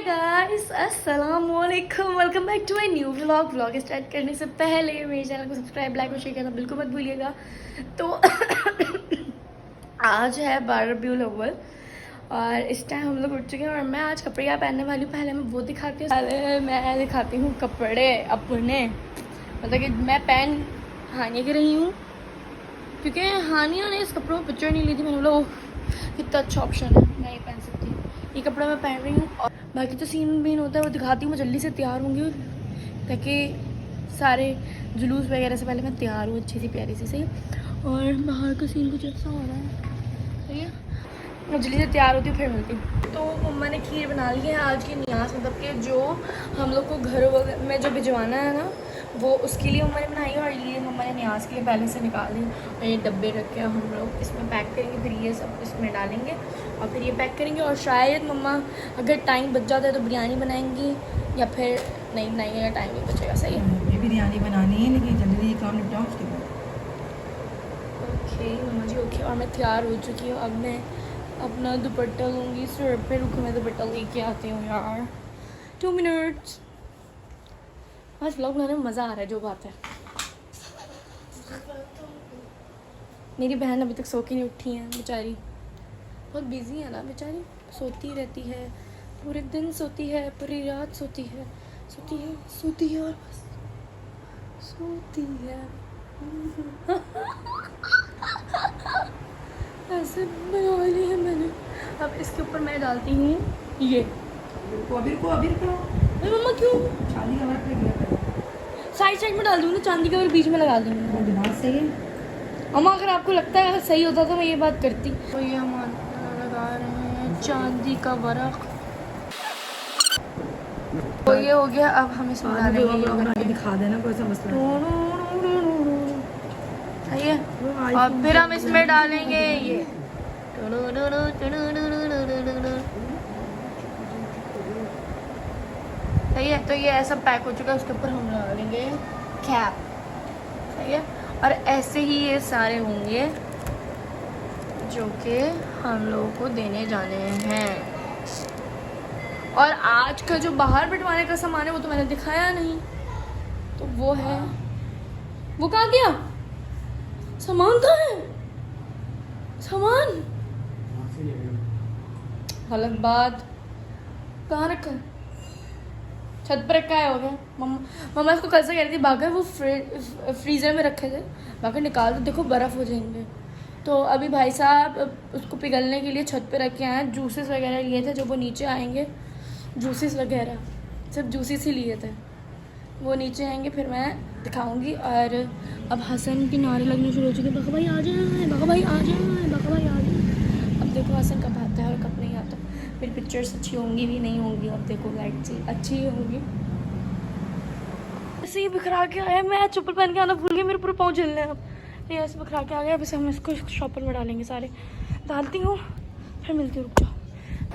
Guys अस्सलाम वालेकुम, welcome back to my new vlog start करने से पहले मेरे चैनल को सब्सक्राइब, लाइक और शेयर करना बिल्कुल मत भूलिएगा। तो आज है 12 रबीउल अव्वल और इस टाइम हम लोग उठ चुके हैं और मैं आज कपड़े क्या पहनने वाली हूँ। पहले मैं वो दिखाती हूँ, पहले मैं दिखाती हूँ कपड़े अपने, मतलब कि मैं पहन हानिया की रही हूँ क्योंकि हानिया ने इस कपड़ों में पिक्चर नहीं ली थी। मैंने बोला ओह कितना अच्छा ऑप्शन है, मैं ये पहन सकती हूँ। ये कपड़ा मैं पहन रही हूँ और बाकी तो सीन बीन होता है वो दिखाती हूँ। मैं जल्दी से तैयार होंगी ताकि सारे जुलूस वगैरह से पहले मैं तैयार हूँ अच्छी सी प्यारी सी, सही। और बाहर का सीन कुछ ऐसा हो रहा है, सही है। मैं जल्दी से तैयार होती हूँ फिर मिलती हूँ। तो मम्मा ने खीर बना ली है आज की न्यास, मतलब कि जो हम लोग को घर में जो भिजवाना है ना, वो उसके लिए मम्मा ने बनाई है। और ये मम्मा ने न्यास के लिए पहले से निकाल दी और ये डब्बे रखे हम लोग इसमें पैक करेंगे, फिर ये सब इसमें डालेंगे और फिर ये पैक करेंगे। और शायद मम्मा अगर टाइम बच जाता है तो बिरयानी बनाएंगी या फिर नहीं बनाएंगे अगर टाइम नहीं बचेगा, सही है। ये बिरयानी बनानी है लेकिन जल्दी काम निपटाओ उसके बाद। ओके मम्मा जी ओके। और मैं तैयार हो चुकी हूँ, अब मैं अपना दुपट्टा लूँगी सर पे। रुको मैं दुपट्टा लेके आती हूँ यार, 2 मिनट्स। आज व्लॉग बनाने में मज़ा आ रहा है, जो बात है। मेरी बहन अभी तक सो के नहीं उठी है बेचारी, बहुत बिजी है ना बेचारी, सोती रहती है पूरे दिन, सोती है पूरी रात, सोती है सोती है सोती है और बस सोती है। ऐसे बना ली है मैंने। अब इसके ऊपर मैं डालती हूँ ये। अभी को अरे मम्मा क्यों शादी का वक्त लग गया। साइड साइड में डाल दूँगी ना, चांदी का और बीच में लगा दूँगी। वो दिमाग सही है। अम्मा अगर आपको लगता है अगर सही होता तो मैं ये बात करती। तो ये हम लगा रहे हैं चांदी का वर्क। तो ये हो गया, अब हम इसमें डालेंगे, दिखा देना कोई सा मसला सही है। और फिर हम इसमें डालेंगे ये, सही है। तो ये ऐसा पैक हो चुका है, उसके ऊपर हम डालेंगे कैप, सही है। और ऐसे ही ये सारे होंगे जो कि हम लोगों को देने जाने हैं। और आज का जो बाहर बिठवाने का सामान है वो तो मैंने दिखाया नहीं, तो वो है, वो कहाँ गया सामान? कहाँ है सामान? गलत बात, कहाँ रखा है? छत पर रखा है, हो गया। मम्मा इसको कल से कह रही थी बागर वो फ्रीज़र में रखे थे, बागर निकाल दो देखो बर्फ़ हो जाएंगे। तो अभी भाई साहब उसको पिघलने के लिए छत पे रखे आए हैं। जूसेस वगैरह लिए थे, जब वो नीचे आएंगे जूसेस वगैरह सब जूसेस ही लिए थे, वो नीचे आएंगे फिर मैं दिखाऊंगी। और अब हसन के नारे लगने शुरू हो चुके, बका भाई आ जाए, बका भाई आ जाए, बका भाई आ जाए। अब देखो हसन कब आता है और कब नहीं आता, फिर पिक्चर्स अच्छी होंगी भी नहीं होंगी, अब देखो लाइट से अच्छी ही होंगी। ऐसे ही बिखरा के आया, मैं चप्पल पहन के आना भूल गई, मेरे पूरे पाँव जलने हैं। अब ये ऐसे बिखरा के आ गया, अब इसे हम इसको शॉपर में डालेंगे, सारे डालती हूँ फिर मिलती हूँ, रुक जाओ।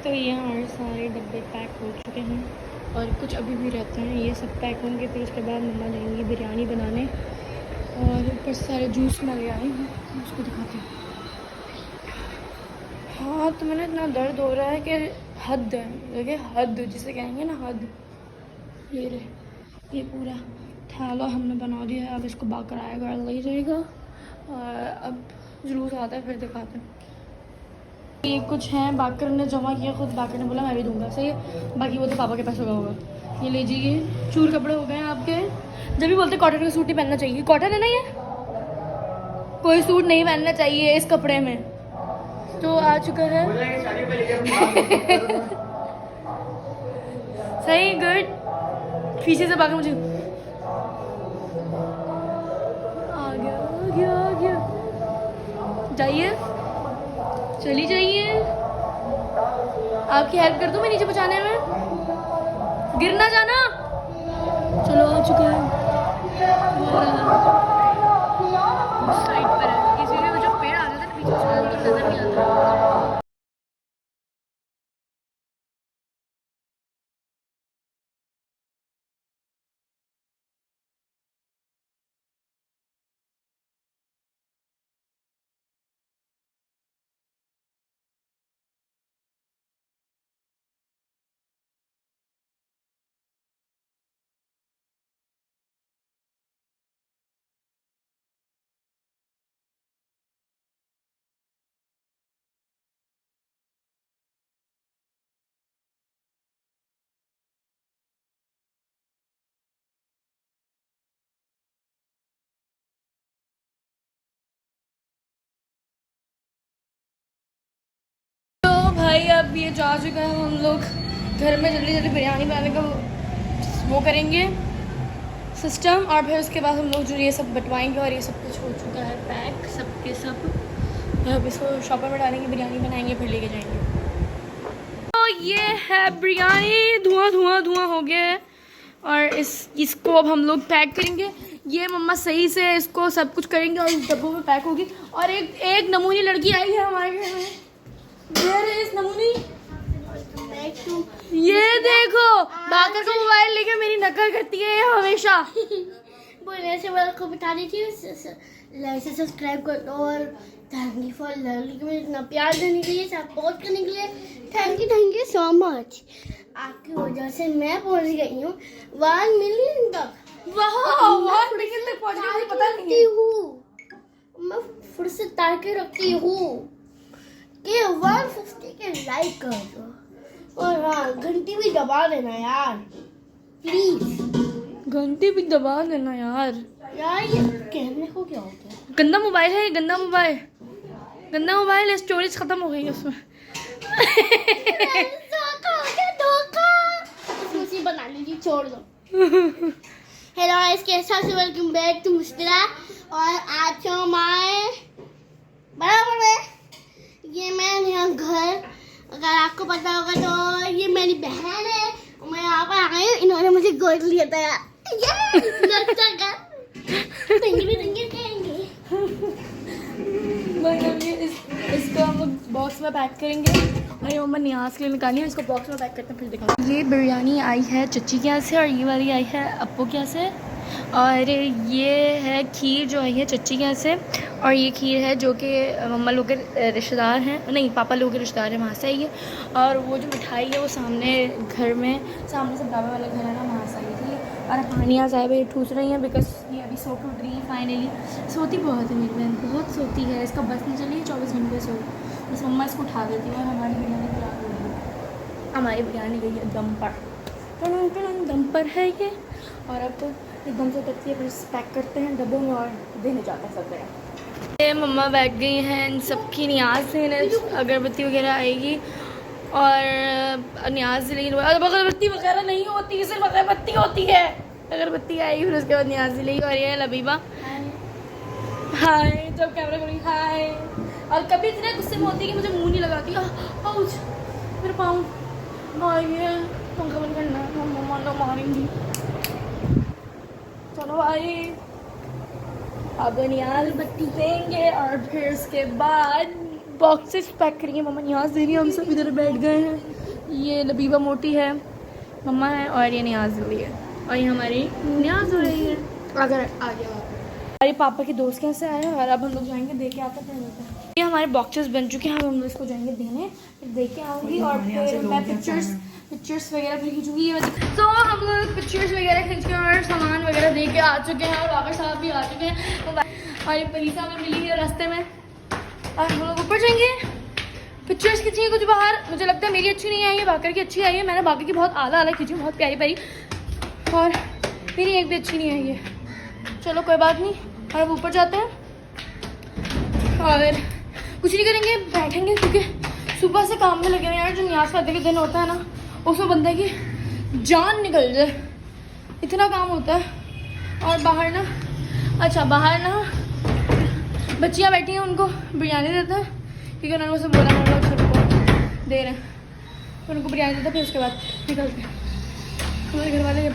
तो ये हमारे सारे डब्बे पैक हो चुके हैं और कुछ अभी भी रहते हैं, ये सब पैक होंगे। फिर उसके बाद मम्मा जाएंगी बिरयानी बनाने और ऊपर से सारे जूस मैं ले आई हूँ, उसको दिखाती हूँ। हाँ तो मैंने इतना दर्द हो रहा है कि हद है, देखिए हद जिसे कहेंगे ना, हद। ये रहे, ये पूरा थैला हमने बना दिया है, अब इसको बाकर आएगा ले जाएगा और अब जुलूस आता है फिर दिखाते हैं। ये कुछ हैं बाकर ने जमा किया, खुद बाकर ने बोला मैं भी दूंगा, सही है। बाकी वो तो पापा के पैसों का होगा। ये लीजिए, चूर कपड़े हो गए हैं आपके। जब भी बोलते कॉटन का सूट नहीं पहनना चाहिए, कॉटन है ना ये, कोई सूट नहीं पहनना चाहिए इस कपड़े में। तो आ चुका है सही, गुड। पीछे से बाकर मुझे आ गया आ गया आ गया। जाइए, चली जाइए, आपकी हेल्प कर दूं मैं नीचे पहुंचाने में, गिर ना जाना। चलो आ चुका है, साइड पर है। इस वीडियो में जो पेड़ आ जाता है ना पीछे से नजर नहीं आता। अभी ये जा चुका है, हम लोग घर में जल्दी जल्दी बिरयानी बनाने का वो करेंगे सिस्टम, और फिर उसके बाद हम लोग जो ये सब बंटवाएंगे। और ये सब कुछ हो चुका है पैक, सब के सब। अब इसको शॉपर में डालेंगे, बिरयानी बनाएंगे, फिर लेके जाएंगे। तो ये है बिरयानी, धुआं धुआं धुआं हो गया है। और इसको अब हम लोग पैक करेंगे। ये मम्मा सही से इसको सब कुछ करेंगे और इस डब्बों में पैक होगी। और एक नमूनी लड़की आई है हमारे घर में, इस नमूनी, ये देखो बाकर का मोबाइल लेके मेरी नकल करती है ये हमेशा। बोलने से वाला को बता दी थी, लाइक से सब्सक्राइब कर दो। और थैंक यू फॉर लवली, मुझे इतना प्यार देने के लिए, सपोर्ट करने के लिए थैंक यू सो मच। आपकी वजह से मैं पहुंच गई हूँ 1 मिलियन तक। वाह 1 मिलियन तक पहुंच गई, मुझे पता नहीं है। मैं फिर से तार के रखती हूँ कि 150 के लाइक कर दो। और हाँ, घंटी भी दबा देना यार प्लीज। घंटी भी दबा देना यार। ये कहने को क्या होता है? गंदा मोबाइल है ये, गंदा मोबाइल है, स्टोरेज खत्म हो गई है उसमें। धोखा बना लीजिए, छोड़ दो। हेलो गाइस, कैसा है? वेलकम बैक टू मुस्कुरा। और आज हमारे बराबर में ये मैं यहाँ घर, अगर आपको पता होगा तो ये मेरी बहन है। मैं यहाँ पर आ गई हूँ, इन्होंने मुझे गोद लिया था यार। इसको हम लोग बॉक्स में पैक करेंगे। अरे मम्मा न्याज के लिए निकाली है, इसको बॉक्स में पैक करते हैं फिर दिखाऊंगी। ये बिरयानी आई है चच्ची के यहाँ से और ये वाली आई है अप्पू के यहाँ से। और ये है खीर जो आई है चच्ची के यहाँ से। और ये खीर है जो कि मम्मा लोग के रिश्तेदार हैं, नहीं पापा लोग के रिश्तेदार हैं, वहाँ से आई है। और वो जो मिठाई है वो सामने घर में, सामने से बराबर वाला घर है ना, वहाँ से आई थी। और पानिया साहब ये ठूस रही हैं बिकॉज ये अभी सो टूट रही है फाइनली। सोती बहुत है मेरी बहन, बहुत सोती है, इसका बस नहीं चली है 24 घंटे सो। बस मम्मा इसको उठा देती है और हमारी बिरयानी तैयार हो गई। हमारी बिरयानी गई है दम पर, दम पर है ये। और अब तो एकदम से उतरती है, फिर पैक करते हैं डब्बों में और देने जाते हैं सब जगह। ये मम्मा बैठ गई हैं, इन सबकी न्याज से अगरबत्ती वगैरह आएगी। और न्याज से, लेकिन अगरबत्ती वगैरह नहीं होती, सिर्फ अगरबत्ती होती है। अगरबत्ती आएगी फिर उसके बाद न्याज से लेगी। और ये है लबीबा, हाय, जब कैमरा करूँगी हाय। और कभी इतने गुस्से में होती है कि मुझे मुँह नहीं लगाती। आउच मेरे पाँव, ये पंखा बंद करना है, मम्मा मारेंगी। चलो भाई अब न्याज बत्ती देंगे और फिर उसके बाद बॉक्सेस पैक करेंगे। मम्मा न्याज दे रही है, हम सब इधर बैठ गए हैं। ये लबीबा मोटी है, मम्मा है, और ये न्याज हो रही है, और ये हमारी न्याज हो रही है। अगर आ गया हमारे पापा के दोस्त कैसे आए हैं। और अब हम लोग जाएंगे दे के आते हैं। ये हमारे बॉक्सेस बन चुके हैं, हम लोग इसको जाएंगे देने, फिर दे के आऊँगी। और फिर मैं पिक्चर्स वगैरह फिर खींचूंगी। ये तो हम लोग पिक्चर्स वगैरह खींच के और सामान वगैरह दे के आ चुके हैं। और बाबर साहब भी आ चुके हैं और ये पलीसा में मिली है रास्ते में। और हम लोग ऊपर जाएंगे, पिक्चर्स खींचेंगे कुछ बाहर। मुझे लगता है मेरी अच्छी नहीं आई है, बाकर की अच्छी आई है। मैंने बाकर की बहुत आला खींची, बहुत प्यारी प्यारी, और मेरी एक भी अच्छी नहीं आई है। चलो कोई बात नहीं, और अब ऊपर जाते हैं और कुछ नहीं करेंगे, बैठेंगे। क्योंकि सुबह से काम में लगे हुए यार, जो न्याज करते के दिन होता है ना, उसमें बंदे की जान निकल जाए, इतना काम होता है। और बाहर ना बच्चियाँ बैठी हैं, उनको बिरयानी देता है क्योंकि उन्होंने मुझसे बोला हम लोग सबको दे रहे हैं, तो उनको बिरयानी देता है। फिर उसके बाद निकलते हैं हमारे घर वाले।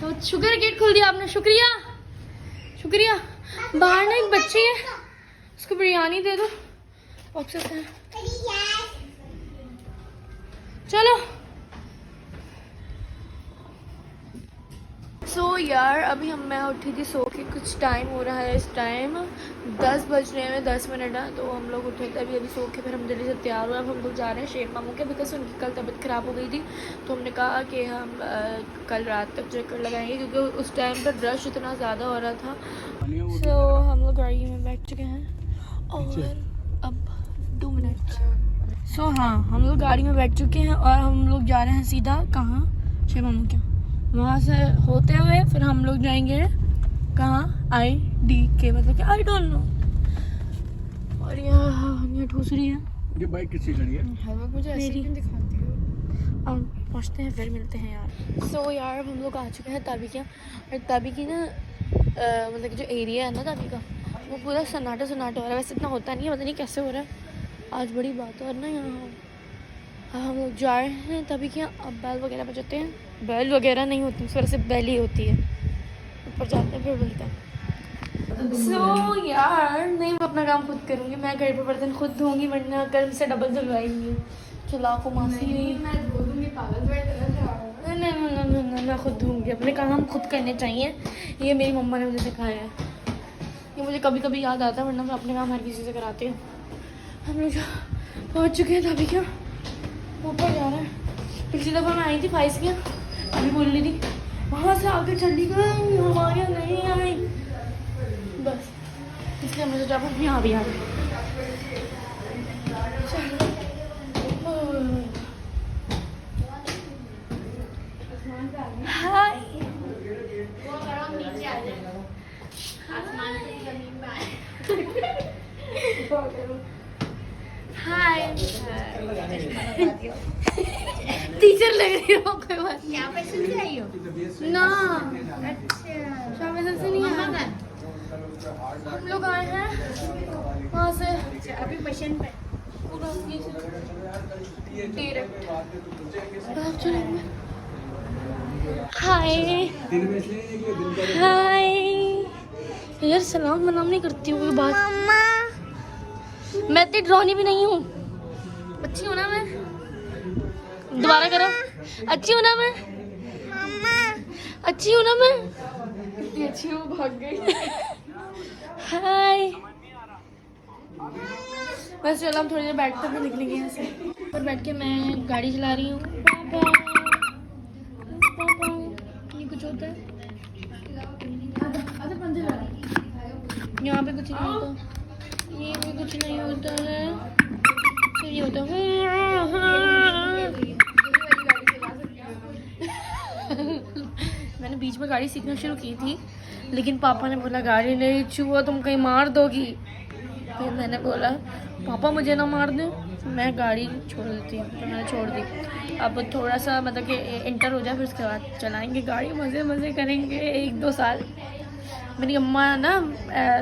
तो शुक्र गेट खोल दिया आपने, शुक्रिया। बाहर ना एक बच्ची है, उसको बिरयानी दे दो, बॉक्सेस हैं। चलो यार अभी मैं उठी थी सो के, कुछ टाइम हो रहा है, इस टाइम 10 बजने में 10 मिनट है। तो हम लोग उठे थे अभी सो के, फिर हम जल्दी से तैयार हुए। अब हम लोग जा रहे हैं शेख मामू के, बिकॉज उनकी कल तबीयत ख़राब हो गई थी। तो हमने कहा कि हम कल रात तक चक्कर लगाएंगे, क्योंकि उस टाइम पर रश इतना ज़्यादा हो रहा था। तो हम लोग गाड़ी में बैठ चुके हैं और अब 2 मिनट। हाँ, हम लोग गाड़ी में बैठ चुके हैं और हम लोग जा रहे हैं सीधा कहाँ, शेख मामू के। वहाँ से होते हुए फिर हम लोग जाएंगे कहाँ, ID के, मतलब कि आई डोंट नो। और यहाँ ठूस रही है आपकी बाइक किसकी खड़ी है? हर वक्त मुझे ऐसे क्यों दिखाती हो। अब पहुँचते हैं फिर मिलते हैं यार। सो यार हम लोग आ चुके हैं ताबी के यहाँ। और ताबी की ना मतलब कि जो एरिया है ना ताबी का, वो पूरा सन्नाटा सन्नाटा हो रहा है। वैसे इतना होता नहीं है, पता नहीं कैसे हो रहा है, आज बड़ी बात है। और ना यहाँ हम लोग जा रहे हैं तभी क्या अब बैल वगैरह बजाते हैं। बैल वगैरह नहीं होती, उस वजह से बैल ही होती है। ऊपर जाते हैं फिर मिलते हैं। सो यार नहीं, मैं अपना काम खुद करूँगी। मैं घर पे बर्तन खुद धोऊंगी, वरना कल से डबल धुलवाएंगी। चला को मासी नहीं, मैं खुद धोऊंगी। अपने काम खुद करने चाहिए, ये मेरी मम्मा ने मुझे सिखाया है। ये मुझे कभी कभी याद आता है, वरना मैं अपने काम हर किसी से कराती हूँ। हम लोग पहुँच चुके हैं तभी क्या ऊपर जा रहे हैं। पिछली दफ़ा मैं आई थी फाइस के, अभी बोल रही थी वहाँ से आके चंडीगढ़ हमारे यहाँ नहीं आई, बस इसलिए मुझे जब हम यहाँ भी आ गए। हाय हाय टीचर लग रही हो, कोई बात नहीं। यहाँ पे से आई हो ना अच्छा शामिल से नहीं है। हम लोग आए हैं वहाँ से, अभी पेशेंट पे हाय हाय यार, सलाम मनाम नहीं करती हूँ कोई बात। मैं इतनी ड्रॉनी भी नहीं हूँ। अच्छी हूँ ना मैं? दोबारा करो। अच्छी हूँ ना मैं? अच्छी हूँ ना मैं? इतनी अच्छी हूँ, भाग गई। हाय बस चलो हम थोड़ी देर बैठते हुए निकलेंगे यहाँ से। और बैठ के मैं गाड़ी चला रही हूँ। पापा ये कुछ होता है यहाँ पे, कुछ नहीं होता, ये भी कुछ नहीं होता है, फिर ये होता है। मैंने बीच में गाड़ी सीखना शुरू की थी, लेकिन पापा ने बोला गाड़ी नहीं छुओ, तुम कहीं मार दोगी। फिर मैंने बोला पापा मुझे ना मार दे, मैं गाड़ी छोड़ देती हूँ। तो मैंने छोड़ दी। अब थोड़ा सा मतलब कि इंटर हो जाए, फिर उसके बाद चलाएंगे गाड़ी, मज़े मज़े करेंगे 1-2 साल। मेरी अम्मा ना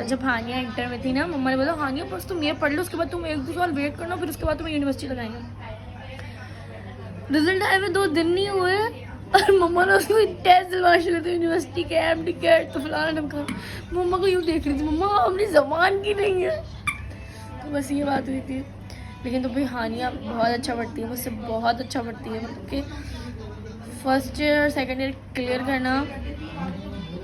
जब हानिया इंटर में थी ना, मम्मा ने बोला हानिया बस तुम ये पढ़ लो, उसके बाद तुम 1-2 साल वेट करना, फिर उसके बाद तुम्हें यूनिवर्सिटी लगाएंगे। रिजल्ट आए हुए 2 दिन नहीं हुए और मम्मा ने उसको टेस्ट दिलवा शुरू थे यूनिवर्सिटी के, एम टिकट तो फलाना ढमका। मम्मा को यूँ देख रही थी, मम्मा अपनी ज़बान की नहीं है। तो बस ये बात हुई थी। लेकिन तो भाई हानिया बहुत अच्छा पढ़ती है, मुझसे बहुत अच्छा पढ़ती है। मतलब कि फर्स्ट ईयर और सेकेंड ईयर क्लियर करना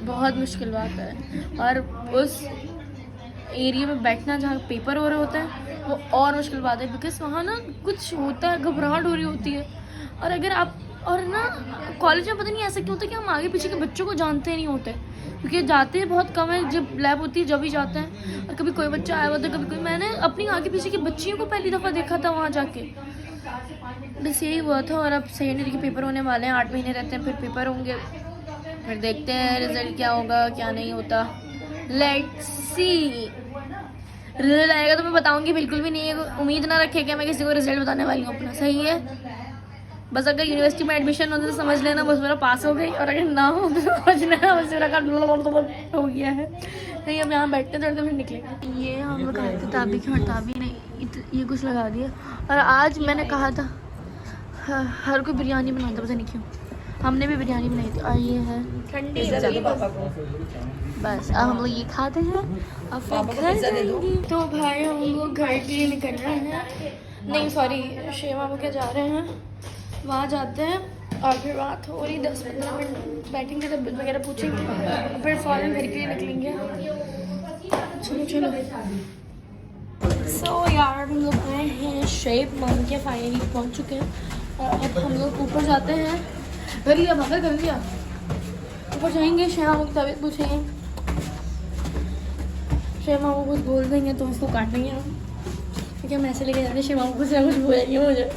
बहुत मुश्किल बात है, और उस एरिया में बैठना जहाँ पेपर हो रहे होते हैं वो और मुश्किल बात है। बिकॉज वहाँ ना कुछ होता है, घबराहट हो रही होती है। और अगर आप और ना कॉलेज में पता नहीं ऐसा क्यों होता है कि हम आगे पीछे के बच्चों को जानते नहीं होते, क्योंकि जाते हैं बहुत कम है, जब लैब होती है जब ही जाते हैं। और कभी कोई बच्चा आया होता है, कभी कोई। मैंने अपनी आगे पीछे की बच्चियों को पहली दफ़ा देखा था वहाँ जाके, बस यही हुआ था। और अब सेकेंड ईयर के पेपर होने वाले हैं, 8 महीने रहते हैं, फिर पेपर होंगे, फिर देखते हैं रिजल्ट क्या होगा क्या नहीं होता। लेट्स सी, रिजल्ट आएगा तो मैं बताऊंगी, बिल्कुल भी नहीं उम्मीद ना रखे कि मैं किसी को रिजल्ट बताने वाली हूँ अपना। सही है, बस अगर यूनिवर्सिटी में एडमिशन हो तो समझ लेना बस मेरा पास हो गई, और अगर ना हो तो समझ लेना बस मेरा काम हो गया है। नहीं अब यहाँ बैठते थोड़े फिर निकलेंगे। ये हम लोग खाते थे ताबी की, ताबी नहीं ये कुछ लगा दिया। और आज मैंने कहा था हर कोई बिरयानी बनाता, पता नहीं क्यों हमने भी बिरयानी बनाई थी। और ये है ठंडी, बस अब हम लोग ये खाते हैं और फिर घर जाएंगे। तो भाई हम लोग घर के लिए निकल रहे हैं, नहीं सॉरी शेमा के जा रहे हैं, वहाँ जाते हैं और फिर वहाँ थोड़ी 10-15 मिनट बैठेंगे, तबियत वगैरह पूछेंगे, फिर फ़ौरन घर के लिए निकलेंगे। चलो चलो। सो यार हम लोग आए हैं शेप मान के, फाइनली पहुँच चुके हैं। और अब हम लोग ऊपर जाते हैं, कर लिया भागा कर लिया, ऊपर जाएंगे, शेमा की तबियत पूछेंगे, शेमा को कुछ बोल देंगे तो उसको काटेंगे हम, क्योंकि हम ऐसे लेके जाते हैं शेमा को कुछ ना कुछ बोलेंगे मुझे।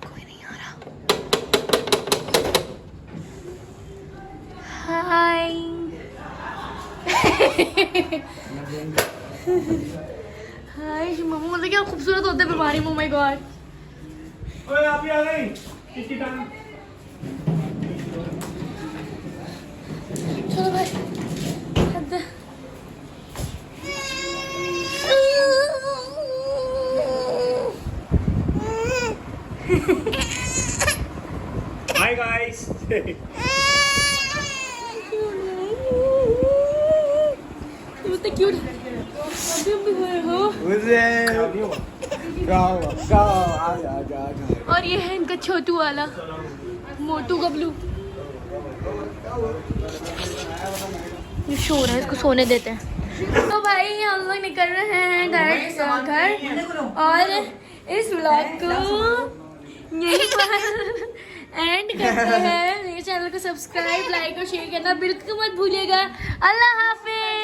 कोई नहीं आ रहा। हाय हाय मम्मा, मतलब क्या खूबसूरत होते हैं बीमारी। Oh my god। ओए आप ही आ गई किसकी टांग? चलो भाई हद। Hi guys. कितना क्यूट है। और ये है इनका छोटू वाला मोटू गबलू। ये शोर है, इसको सोने देते हैं। तो भाई हम लोग निकल रहे हैं डायरेक्ट घर और इस व्लॉग को यहीं पर एंड करते हैं। मेरे चैनल को सब्सक्राइब, लाइक और शेयर करना बिल्कुल मत भूलिएगा। अल्लाह हाफिज।